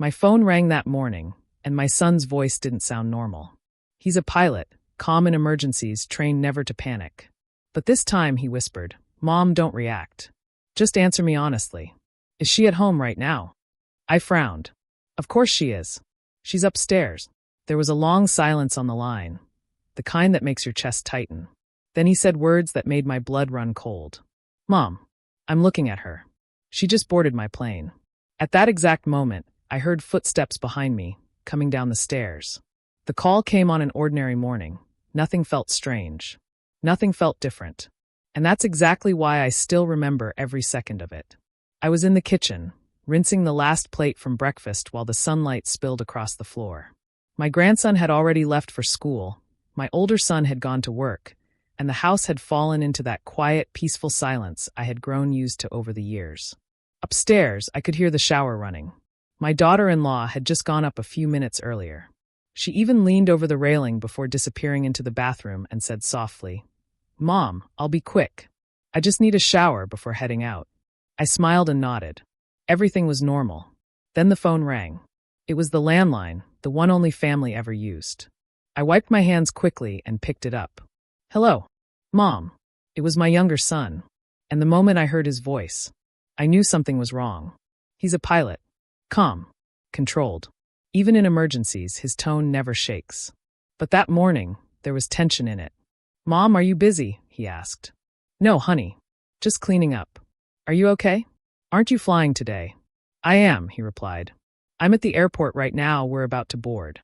My phone rang that morning, and my son's voice didn't sound normal. He's a pilot, calm in emergencies, trained never to panic. But this time, he whispered, "Mom, don't react. Just answer me honestly. Is she at home right now?" I frowned. Of course she is. She's upstairs. There was a long silence on the line, the kind that makes your chest tighten. Then he said words that made my blood run cold. "Mom, I'm looking at her. She just boarded my plane." At that exact moment, I heard footsteps behind me, coming down the stairs. The call came on an ordinary morning. Nothing felt strange. Nothing felt different. And that's exactly why I still remember every second of it. I was in the kitchen, rinsing the last plate from breakfast while the sunlight spilled across the floor. My grandson had already left for school, my older son had gone to work, and the house had fallen into that quiet, peaceful silence I had grown used to over the years. Upstairs, I could hear the shower running. My daughter-in-law had just gone up a few minutes earlier. She even leaned over the railing before disappearing into the bathroom and said softly, "Mom, I'll be quick. I just need a shower before heading out." I smiled and nodded. Everything was normal. Then the phone rang. It was the landline, the one only family ever used. I wiped my hands quickly and picked it up. "Hello, Mom." It was my younger son. And the moment I heard his voice, I knew something was wrong. He's a pilot. Calm. Controlled. Even in emergencies, his tone never shakes. But that morning, there was tension in it. "Mom, are you busy?" he asked. "No, honey. Just cleaning up. Are you okay? Aren't you flying today?" "I am," he replied. "I'm at the airport right now. We're about to board."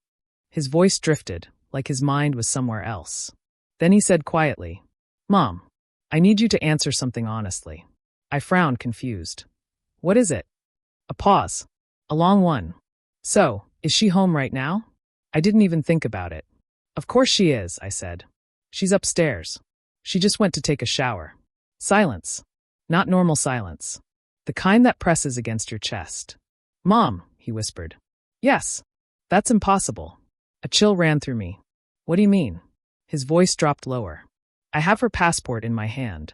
His voice drifted, like his mind was somewhere else. Then he said quietly, "Mom, I need you to answer something honestly." I frowned, confused. "What is it?" A pause. A long one. "So, is she home right now?" I didn't even think about it. "Of course she is," I said. "She's upstairs. She just went to take a shower." Silence. Not normal silence. The kind that presses against your chest. "Mom," he whispered. "Yes. That's impossible." A chill ran through me. "What do you mean?" His voice dropped lower. "I have her passport in my hand."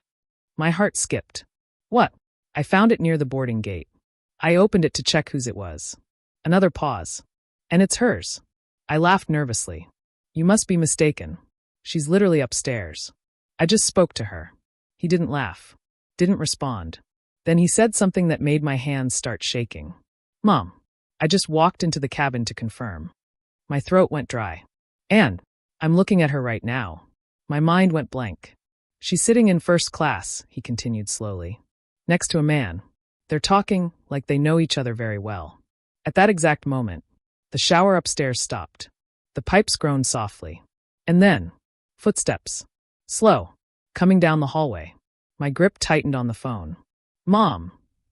My heart skipped. "What?" "I found it near the boarding gate. I opened it to check whose it was." Another pause. "And it's hers." I laughed nervously. "You must be mistaken. She's literally upstairs. I just spoke to her." He didn't laugh. Didn't respond. Then he said something that made my hands start shaking. "Mom, I just walked into the cabin to confirm." My throat went dry. "And I'm looking at her right now." My mind went blank. "She's sitting in first class," he continued slowly, "next to a man. They're talking like they know each other very well." At that exact moment, the shower upstairs stopped. The pipes groaned softly. And then, footsteps. Slow. Coming down the hallway. My grip tightened on the phone. "Mom,"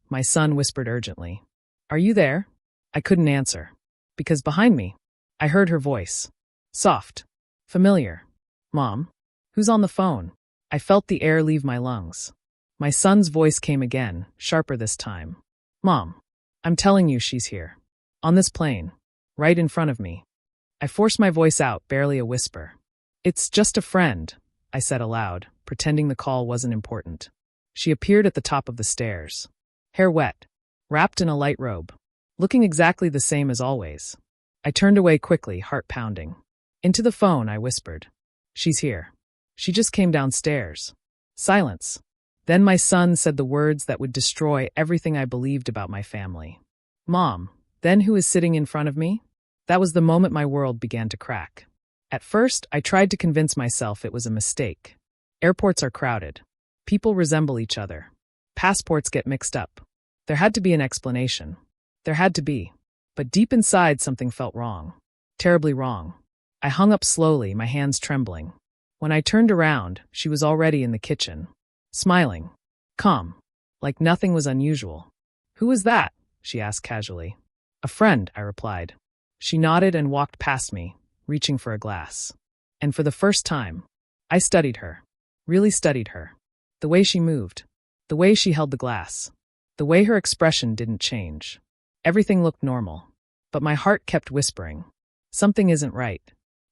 my son whispered urgently. "Are you there?" I couldn't answer. Because behind me, I heard her voice. Soft. Familiar. "Mom? Who's on the phone?" I felt the air leave my lungs. My son's voice came again, sharper this time. "Mom, I'm telling you she's here. On this plane. Right in front of me." I forced my voice out, barely a whisper. "It's just a friend," I said aloud, pretending the call wasn't important. She appeared at the top of the stairs. Hair wet. Wrapped in a light robe. Looking exactly the same as always. I turned away quickly, heart pounding. Into the phone, I whispered. "She's here. She just came downstairs." Silence. Then my son said the words that would destroy everything I believed about my family. "Mom, then who is sitting in front of me?" That was the moment my world began to crack. At first, I tried to convince myself it was a mistake. Airports are crowded. People resemble each other. Passports get mixed up. There had to be an explanation. There had to be. But deep inside, something felt wrong. Terribly wrong. I hung up slowly, my hands trembling. When I turned around, she was already in the kitchen. Smiling. Calm. Like nothing was unusual. "Who was that?" she asked casually. "A friend," I replied. She nodded and walked past me, reaching for a glass. And for the first time, I studied her. Really studied her. The way she moved. The way she held the glass. The way her expression didn't change. Everything looked normal. But my heart kept whispering. Something isn't right.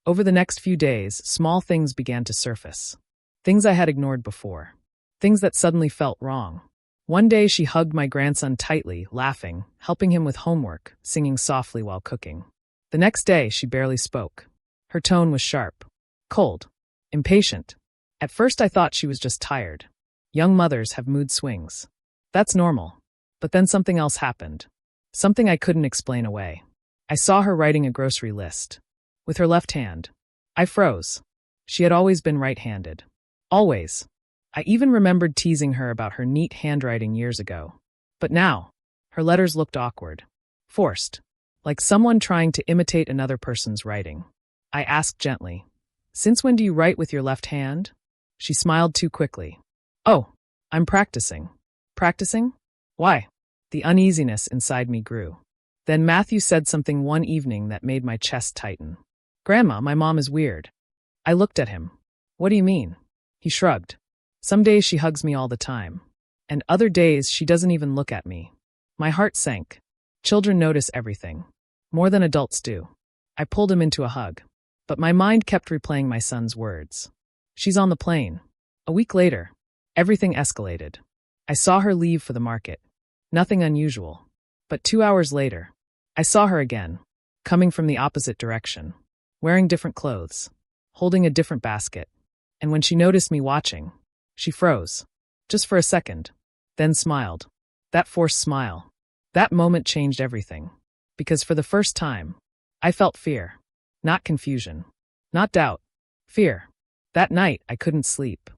Over the next few days, small things began to surface. Things I had ignored before. Things that suddenly felt wrong. One day she hugged my grandson tightly, laughing, helping him with homework, singing softly while cooking. The next day she barely spoke. Her tone was sharp, cold, impatient. At first I thought she was just tired. Young mothers have mood swings. That's normal. But then something else happened. Something I couldn't explain away. I saw her writing a grocery list. With her left hand. I froze. She had always been right-handed. Always. I even remembered teasing her about her neat handwriting years ago. But now, her letters looked awkward. Forced. Like someone trying to imitate another person's writing. I asked gently, "Since when do you write with your left hand?" She smiled too quickly. "Oh, I'm practicing." "Practicing? Why?" The uneasiness inside me grew. Then Matthew said something one evening that made my chest tighten. "Grandma, my mom is weird." I looked at him. "What do you mean?" He shrugged. "Some days she hugs me all the time. And other days she doesn't even look at me." My heart sank. Children notice everything. More than adults do. I pulled him into a hug. But my mind kept replaying my son's words. "She's on the plane." A week later, everything escalated. I saw her leave for the market. Nothing unusual. But 2 hours later, I saw her again, coming from the opposite direction, wearing different clothes, holding a different basket. And when she noticed me watching, she froze. Just for a second. Then smiled. That forced smile. That moment changed everything. Because for the first time, I felt fear. Not confusion. Not doubt. Fear. That night, I couldn't sleep.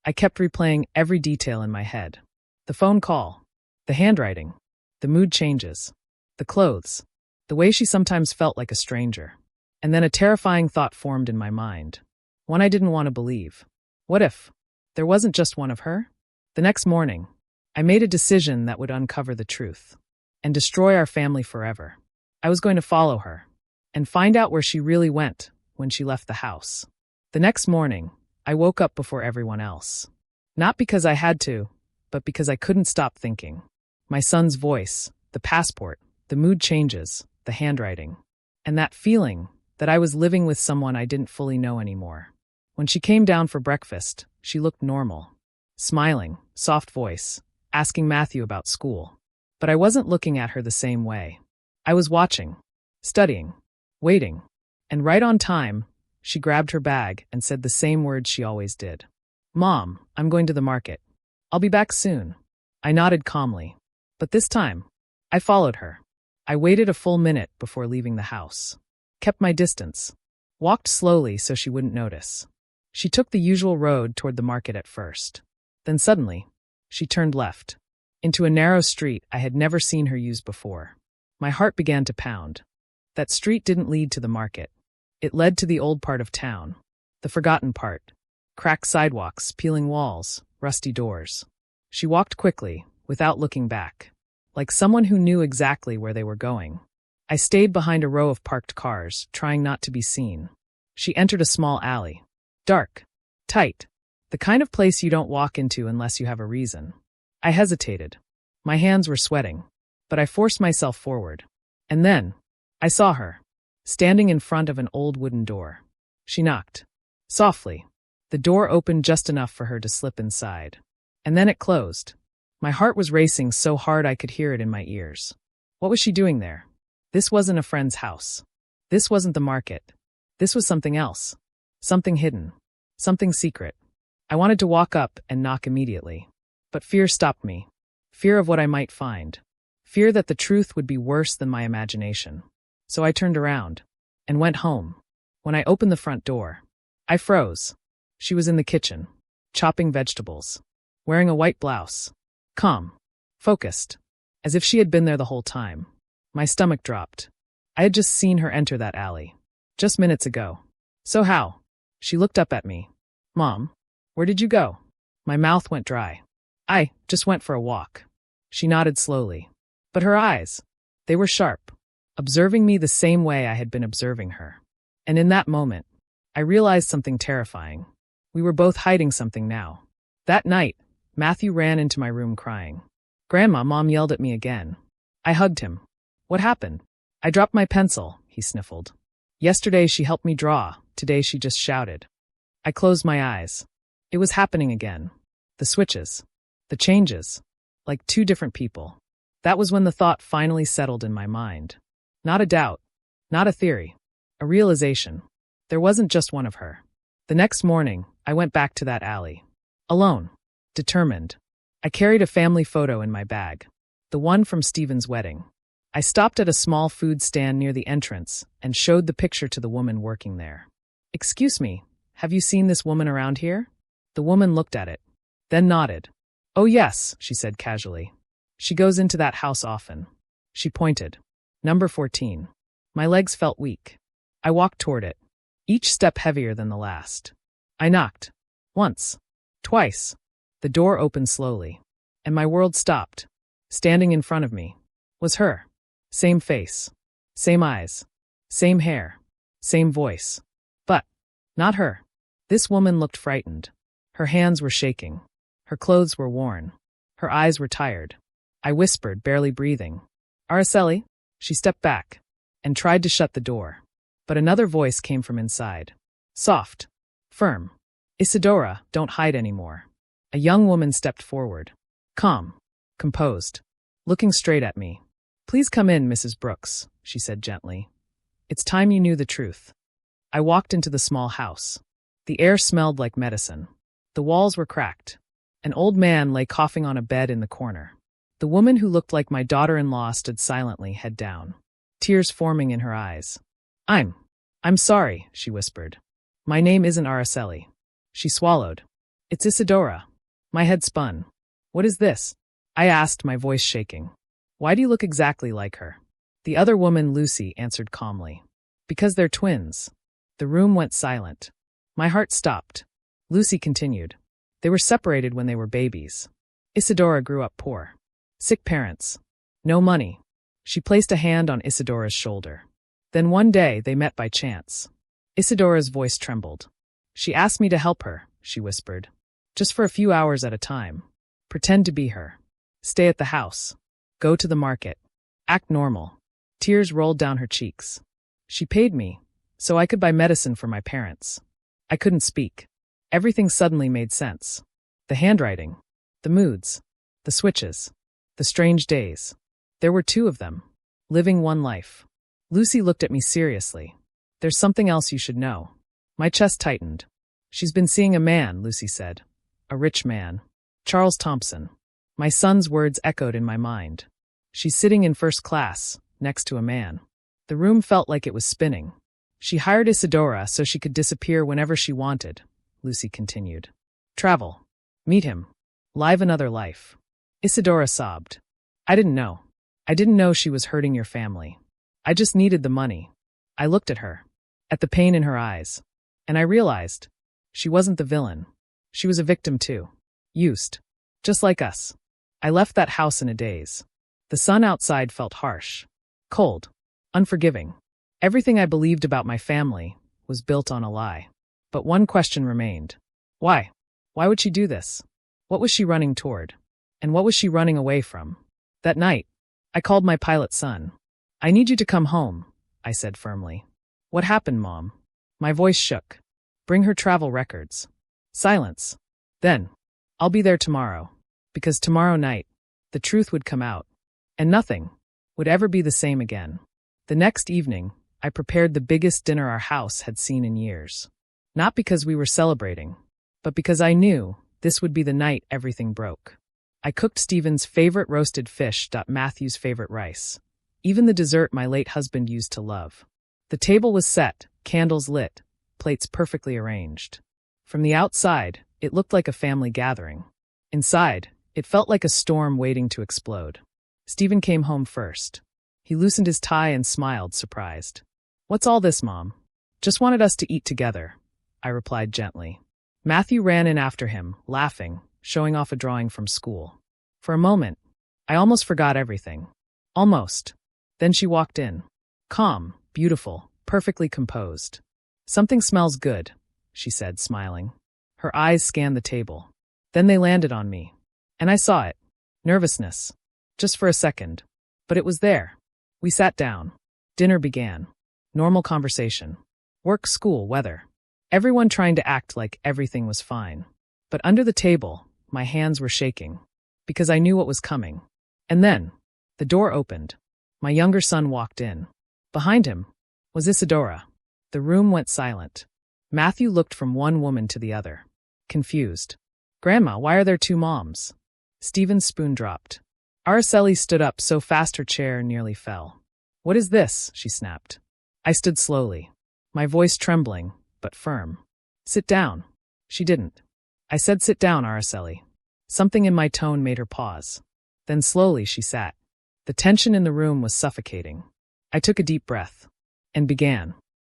I kept replaying every detail in my head. The phone call. The handwriting. The mood changes. The clothes. The way she sometimes felt like a stranger. And then a terrifying thought formed in my mind. One I didn't want to believe. What if there wasn't just one of her? The next morning, I made a decision that would uncover the truth. And destroy our family forever. I was going to follow her. And find out where she really went when she left the house. The next morning, I woke up before everyone else. Not because I had to, but because I couldn't stop thinking. My son's voice, the passport, the mood changes, the handwriting. And that feeling that I was living with someone I didn't fully know anymore. When she came down for breakfast, she looked normal. Smiling, soft voice, asking Matthew about school. But I wasn't looking at her the same way. I was watching, studying, waiting. And right on time, she grabbed her bag and said the same words she always did. "Mom, I'm going to the market. I'll be back soon." I nodded calmly. But this time, I followed her. I waited a full minute before leaving the house. Kept my distance. Walked slowly so she wouldn't notice. She took the usual road toward the market at first. Then suddenly, she turned left. Into a narrow street I had never seen her use before. My heart began to pound. That street didn't lead to the market. It led to the old part of town. The forgotten part. Cracked sidewalks, peeling walls, rusty doors. She walked quickly, without looking back. Like someone who knew exactly where they were going. I stayed behind a row of parked cars, trying not to be seen. She entered a small alley. Dark. Tight. The kind of place you don't walk into unless you have a reason. I hesitated. My hands were sweating. But I forced myself forward. And then, I saw her. Standing in front of an old wooden door. She knocked. Softly. The door opened just enough for her to slip inside. And then it closed. My heart was racing so hard I could hear it in my ears. What was she doing there? This wasn't a friend's house. This wasn't the market. This was something else. Something hidden. Something secret. I wanted to walk up and knock immediately. But fear stopped me. Fear of what I might find. Fear that the truth would be worse than my imagination. So I turned around and went home. When I opened the front door, I froze. She was in the kitchen, chopping vegetables, wearing a white blouse, calm, focused, as if she had been there the whole time. My stomach dropped. I had just seen her enter that alley, just minutes ago. So how? She looked up at me. "Mom, where did you go?" My mouth went dry. "I just went for a walk." She nodded slowly. But her eyes, they were sharp, observing me the same way I had been observing her. And in that moment, I realized something terrifying. We were both hiding something now. That night, Matthew ran into my room crying. "Grandma, Mom yelled at me again." I hugged him. "What happened?" "I dropped my pencil," he sniffled. "Yesterday she helped me draw, today she just shouted." I closed my eyes. It was happening again. The switches. The changes. like two different people. That was when the thought finally settled in my mind. Not a doubt, not a theory, a realization. There wasn't just one of her. The next morning, I went back to that alley. Alone. Determined. I carried a family photo in my bag. The one from Stephen's wedding. I stopped at a small food stand near the entrance and showed the picture to the woman working there. "Excuse me, have you seen this woman around here?" The woman looked at it, then nodded. "Oh yes," she said casually. "She goes into that house often." She pointed. "Number 14. My legs felt weak. I walked toward it, each step heavier than the last. I knocked. Once. Twice. The door opened slowly, and my world stopped. Standing in front of me was her. Same face. Same eyes. Same hair. Same voice. But not her. This woman looked frightened. Her hands were shaking. Her clothes were worn. Her eyes were tired. I whispered, barely breathing. "Araceli?" She stepped back and tried to shut the door. But another voice came from inside. Soft. Firm. "Isadora, don't hide anymore." A young woman stepped forward. Calm. Composed. Looking straight at me. "Please come in, Mrs. Brooks," she said gently. "It's time you knew the truth." I walked into the small house. The air smelled like medicine. The walls were cracked. An old man lay coughing on a bed in the corner. The woman who looked like my daughter-in-law stood silently, head down, tears forming in her eyes. I'm sorry," she whispered. "My name isn't Araceli." She swallowed. "It's Isadora." My head spun. "What is this?" I asked, my voice shaking. "Why do you look exactly like her?" The other woman, Lucy, answered calmly. "Because they're twins." The room went silent. My heart stopped. Lucy continued. "They were separated when they were babies. Isadora grew up poor. Sick parents. No money." She placed a hand on Isadora's shoulder. "Then one day they met by chance." Isadora's voice trembled. "She asked me to help her," she whispered. "Just for a few hours at a time. Pretend to be her. Stay at the house. Go to the market. Act normal." Tears rolled down her cheeks. "She paid me, so I could buy medicine for my parents." I couldn't speak. Everything suddenly made sense. The handwriting. The moods. The switches. The strange days. There were two of them. Living one life. Lucy looked at me seriously. "There's something else you should know." My chest tightened. "She's been seeing a man," Lucy said. "A rich man. Charles Thompson." My son's words echoed in my mind. "She's sitting in first class, next to a man." The room felt like it was spinning. "She hired Isadora so she could disappear whenever she wanted," Lucy continued. "Travel. Meet him. Live another life." Isadora sobbed. "I didn't know. I didn't know she was hurting your family. I just needed the money." I looked at her, at the pain in her eyes, and I realized she wasn't the villain. She was a victim too. Used. Just like us. I left that house in a daze. The sun outside felt harsh. Cold. Unforgiving. Everything I believed about my family was built on a lie. But one question remained. Why? Why would she do this? What was she running toward? And what was she running away from? That night, I called my pilot son. "I need you to come home," I said firmly. "What happened, Mom?" My voice shook. "Bring her travel records." Silence. Then, "I'll be there tomorrow." Because tomorrow night, the truth would come out. And nothing would ever be the same again. The next evening, I prepared the biggest dinner our house had seen in years. Not because we were celebrating, but because I knew this would be the night everything broke. I cooked Stephen's favorite roasted fish, Matthew's favorite rice. Even the dessert my late husband used to love. The table was set, candles lit, plates perfectly arranged. From the outside, it looked like a family gathering. Inside, it felt like a storm waiting to explode. Stephen came home first. He loosened his tie and smiled, surprised. "What's all this, Mom?" "Just wanted us to eat together," I replied gently. Matthew ran in after him, laughing, showing off a drawing from school. For a moment, I almost forgot everything. Almost. Then she walked in. Calm, beautiful, perfectly composed. "Something smells good," she said, smiling. Her eyes scanned the table. Then they landed on me. And I saw it. Nervousness. Just for a second. But it was there. We sat down. Dinner began. Normal conversation. Work, school, weather. Everyone trying to act like everything was fine. But under the table, my hands were shaking. because I knew what was coming. And then, the door opened. My younger son walked in. Behind him was Isadora. The room went silent. Matthew looked from one woman to the other, confused. Grandma, why are there two moms? Stephen's spoon dropped. Araceli stood up so fast her chair nearly fell. What is this? She snapped. I stood slowly, my voice trembling, but firm. Sit down. She didn't. I said, sit down, Araceli. Something in my tone made her pause. Then slowly she sat. The tension in the room was suffocating. I took a deep breath and began.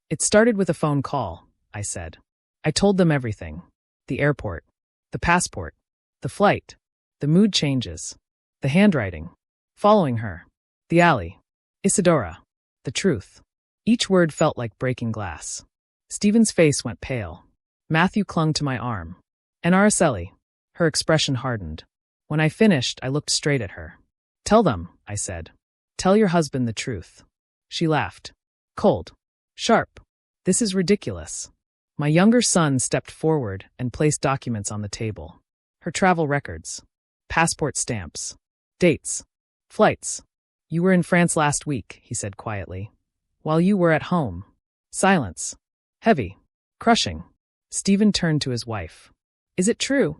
It started with a phone call, I said. I told them everything. The airport, the passport, the flight, the mood changes, the handwriting, following her, the alley, Isadora, the truth. Each word felt like breaking glass. Stephen's face went pale. Matthew clung to my arm. And Araceli, her expression hardened. When I finished, I looked straight at her. Tell them, I said. Tell your husband the truth. She laughed. Cold. Sharp. This is ridiculous. My younger son stepped forward and placed documents on the table. Her travel records. Passport stamps. Dates. Flights. You were in France last week, he said quietly. While you were at home. Silence. Heavy. Crushing. Stephen turned to his wife. Is it true?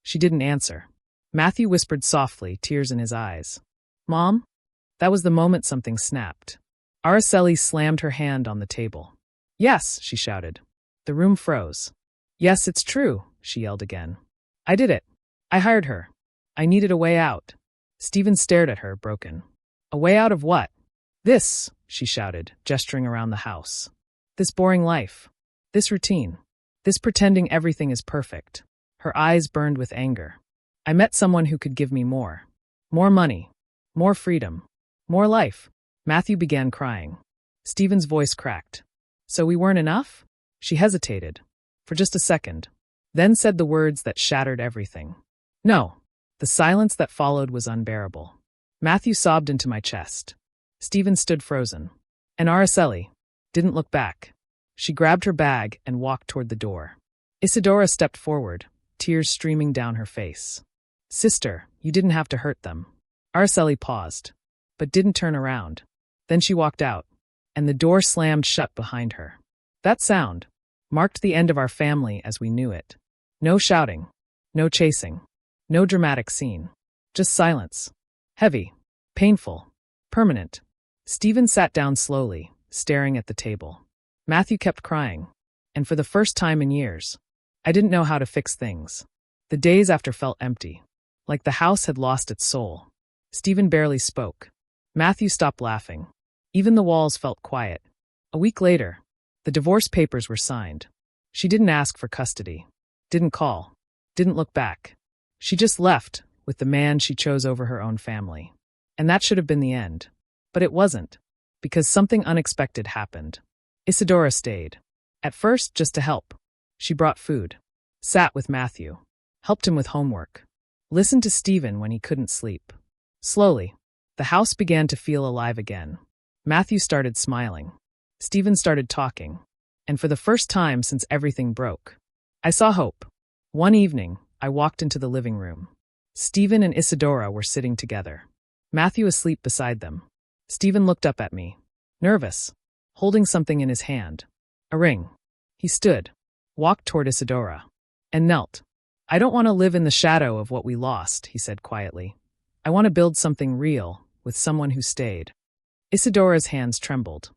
She didn't answer. Matthew whispered softly, tears in his eyes. Mom? That was the moment something snapped. Araceli slammed her hand on the table. Yes, she shouted. The room froze. Yes, it's true, she yelled again. I did it. I hired her. I needed a way out. Stephen stared at her, broken. A way out of what? This, she shouted, gesturing around the house. This boring life. This routine. This pretending everything is perfect. Her eyes burned with anger. I met someone who could give me more. More money. More freedom. More life. Matthew began crying. Stephen's voice cracked. So we weren't enough? She hesitated. For just a second. Then said the words that shattered everything. No. The silence that followed was unbearable. Matthew sobbed into my chest. Stephen stood frozen. And Araceli didn't look back. She grabbed her bag and walked toward the door. Isadora stepped forward, tears streaming down her face. Sister, you didn't have to hurt them. Araceli paused, but didn't turn around. Then she walked out, and the door slammed shut behind her. That sound marked the end of our family as we knew it. No shouting, no chasing, no dramatic scene. Just silence. Heavy, painful, permanent. Stephen sat down slowly, staring at the table. Matthew kept crying, and for the first time in years, I didn't know how to fix things. The days after felt empty, like the house had lost its soul. Stephen barely spoke. Matthew stopped laughing. Even the walls felt quiet. A week later, the divorce papers were signed. She didn't ask for custody, didn't call, didn't look back. She just left with the man she chose over her own family. And that should have been the end. But it wasn't, because something unexpected happened. Isadora stayed. At first, just to help. She brought food, sat with Matthew, helped him with homework, listened to Stephen when he couldn't sleep. Slowly, the house began to feel alive again. Matthew started smiling. Stephen started talking. And for the first time since everything broke, I saw hope. One evening, I walked into the living room. Stephen and Isadora were sitting together. Matthew asleep beside them. Stephen looked up at me, nervous, holding something in his hand. A ring. He stood, walked toward Isadora, and knelt. I don't want to live in the shadow of what we lost, he said quietly. I want to build something real with someone who stayed. Isadora's hands trembled.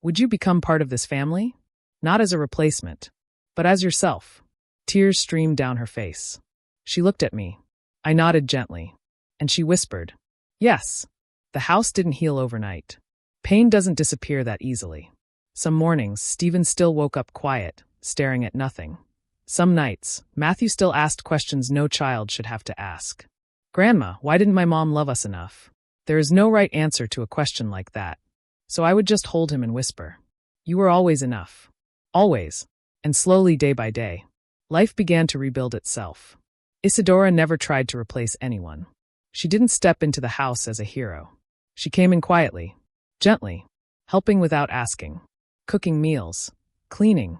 Would you become part of this family? Not as a replacement, but as yourself. Tears streamed down her face. She looked at me. I nodded gently, and she whispered, yes. The house didn't heal overnight. Pain doesn't disappear that easily. Some mornings, Stephen still woke up quiet, staring at nothing. Some nights, Matthew still asked questions no child should have to ask. Grandma, why didn't my mom love us enough? There is no right answer to a question like that. So I would just hold him and whisper, you were always enough. Always. And slowly, day by day, life began to rebuild itself. Isadora never tried to replace anyone. She didn't step into the house as a hero. She came in quietly, gently, helping without asking, cooking meals, cleaning,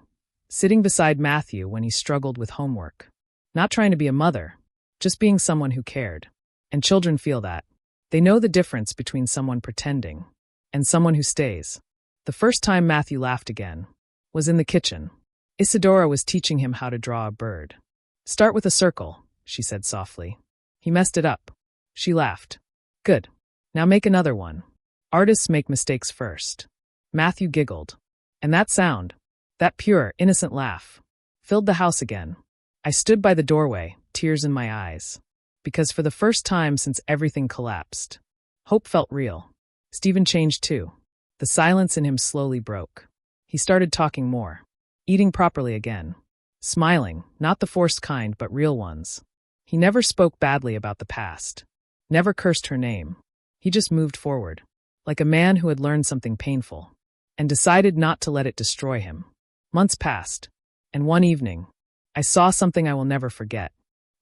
sitting beside Matthew when he struggled with homework. Not trying to be a mother, just being someone who cared. And children feel that. They know the difference between someone pretending and someone who stays. The first time Matthew laughed again was in the kitchen. Isadora was teaching him how to draw a bird. "Start with a circle," she said softly. He messed it up. She laughed. "Good. Now make another one. Artists make mistakes first." Matthew giggled. And that sound, that pure, innocent laugh, filled the house again. I stood by the doorway, tears in my eyes. Because for the first time since everything collapsed, hope felt real. Stephen changed too. The silence in him slowly broke. He started talking more, eating properly again, smiling, not the forced kind but real ones. He never spoke badly about the past, never cursed her name. He just moved forward, like a man who had learned something painful, and decided not to let it destroy him. Months passed, and one evening, I saw something I will never forget.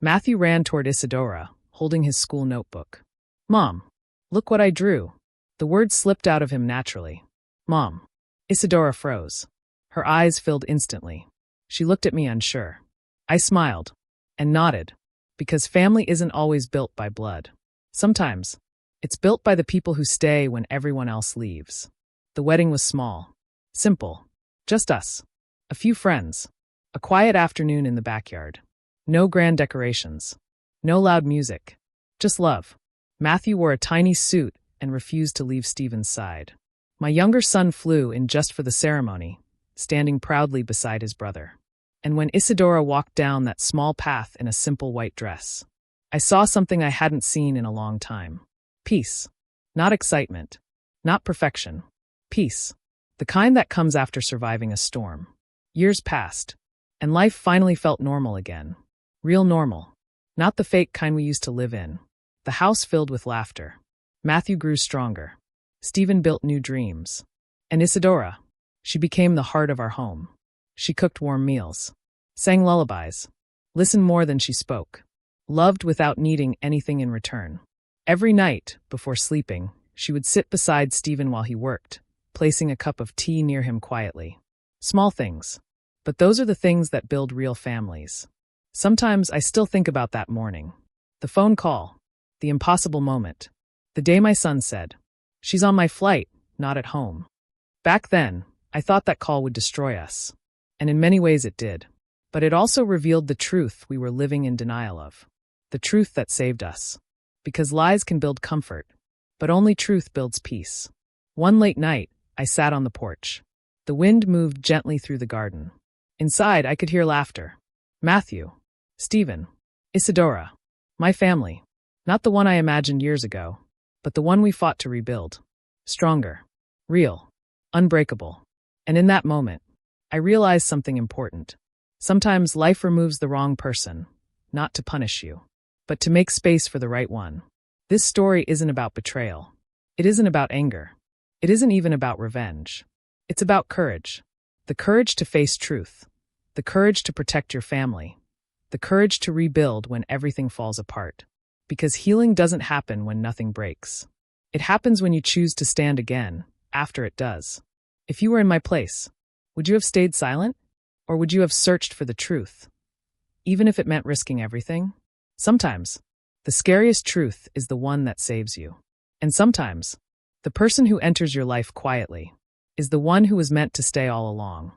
Matthew ran toward Isadora, holding his school notebook. "Mom, look what I drew." The words slipped out of him naturally. "Mom." Isadora froze. Her eyes filled instantly. She looked at me unsure. I smiled and nodded, because family isn't always built by blood. Sometimes, it's built by the people who stay when everyone else leaves. The wedding was small, simple, just us, a few friends, a quiet afternoon in the backyard. No grand decorations, no loud music, just love. Matthew wore a tiny suit and refused to leave Stephen's side. My younger son flew in just for the ceremony, standing proudly beside his brother. And when Isadora walked down that small path in a simple white dress, I saw something I hadn't seen in a long time. Peace. Not excitement. Not perfection. Peace. The kind that comes after surviving a storm. Years passed, and life finally felt normal again. Real normal. Not the fake kind we used to live in. The house filled with laughter. Matthew grew stronger. Stephen built new dreams. And Isadora, she became the heart of our home. She cooked warm meals, sang lullabies, listened more than she spoke, loved without needing anything in return. Every night, before sleeping, she would sit beside Stephen while he worked, placing a cup of tea near him quietly. Small things, but those are the things that build real families. Sometimes I still think about that morning. The phone call, the impossible moment, the day my son said, "She's on my flight, not at home." Back then, I thought that call would destroy us. And in many ways it did. But it also revealed the truth we were living in denial of. The truth that saved us. Because lies can build comfort, but only truth builds peace. One late night, I sat on the porch. The wind moved gently through the garden. Inside, I could hear laughter. Matthew, Stephen, Isadora, my family. Not the one I imagined years ago, but the one we fought to rebuild. Stronger, real, unbreakable. And in that moment, I realized something important. Sometimes life removes the wrong person, not to punish you, but to make space for the right one. This story isn't about betrayal. It isn't about anger. It isn't even about revenge. It's about courage. The courage to face truth. The courage to protect your family. The courage to rebuild when everything falls apart. Because healing doesn't happen when nothing breaks. It happens when you choose to stand again, after it does. If you were in my place, would you have stayed silent? Or would you have searched for the truth? Even if it meant risking everything? Sometimes, the scariest truth is the one that saves you. And sometimes, the person who enters your life quietly is the one who was meant to stay all along.